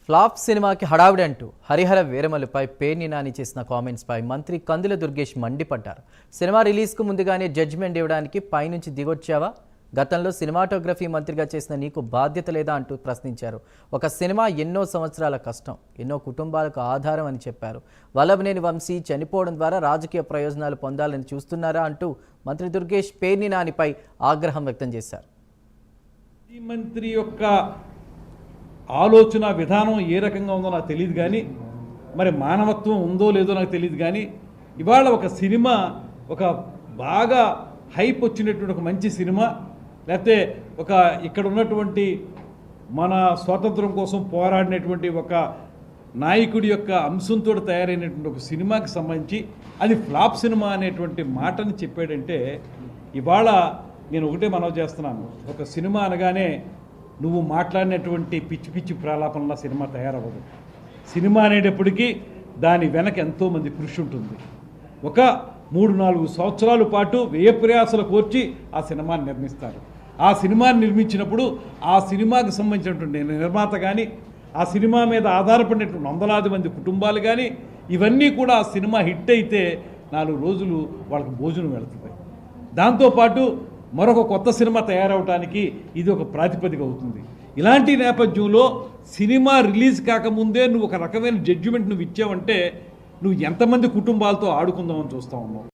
Flop సినిమాకి హడావిడి అంటూ హరిహర వీరమలుపై పేర్ని నాని చేసిన కామెంట్స్పై మంత్రి కందుల దుర్గేష్ మండిపడ్డారు. సినిమా రిలీజ్కు ముందుగానే జడ్జిమెంట్ ఇవ్వడానికి పైనుంచి దిగొచ్చావా? గతంలో సినిమాటోగ్రఫీ మంత్రిగా చేసిన నీకు బాధ్యత లేదా అంటూ ప్రశ్నించారు. ఒక సినిమా ఎన్నో సంవత్సరాల కష్టం, ఎన్నో కుటుంబాలకు ఆధారం అని చెప్పారు. వల్లభనేని వంశీ చనిపోవడం ద్వారా రాజకీయ ప్రయోజనాలు పొందాలని చూస్తున్నారా అంటూ మంత్రి దుర్గేష్ పేర్ని నానిపై ఆగ్రహం వ్యక్తం చేశారు. మంత్రి యొక్క ఆలోచన విధానం ఏ రకంగా ఉందో నాకు తెలియదు, కానీ మరి మానవత్వం ఉందో లేదో నాకు తెలియదు. కానీ ఇవాళ ఒక సినిమా ఒక బాగా హైప్ వచ్చినటువంటి ఒక మంచి సినిమా, లేకపోతే ఒక ఇక్కడ ఉన్నటువంటి మన స్వాతంత్రం కోసం పోరాడినటువంటి ఒక నాయకుడి యొక్క అంశంతో తయారైనటువంటి ఒక సినిమాకి సంబంధించి అది ఫ్లాప్ సినిమా అనేటువంటి మాటని చెప్పాడంటే, ఇవాళ నేను ఒకటే మనవి చేస్తున్నాను, ఒక సినిమా అనగానే నువ్వు మాట్లాడినటువంటి పిచ్చి పిచ్చి ప్రాలాపనలా సినిమా తయారవ్వదు. సినిమా అనేటప్పటికీ దాని వెనక ఎంతోమంది కృషి ఉంటుంది. ఒక 3-4 సంవత్సరాల పాటు వ్యయ ప్రయాసాలు కోర్చి ఆ సినిమాని నిర్మిస్తారు. ఆ సినిమాని నిర్మించినప్పుడు ఆ సినిమాకి సంబంధించినటువంటి నిర్మాత కానీ, ఆ సినిమా మీద ఆధారపడినటువంటి వందలాది మంది కుటుంబాలు కానీ, ఇవన్నీ కూడా ఆ సినిమా హిట్ అయితే 4 రోజులు వాళ్ళకి భోజనం వెళుతుంది. దాంతోపాటు మరొక కొత్త సినిమా తయారవడానికి ఇది ఒక ప్రాతిపదిక అవుతుంది. ఇలాంటి నేపథ్యంలో సినిమా రిలీజ్ కాకముందే నువ్వు ఒక రకమైన జడ్జిమెంట్ నువ్వు ఇచ్చావంటే నువ్వు ఎంతమంది కుటుంబాలతో ఆడుకుందామని చూస్తూ ఉన్నావు.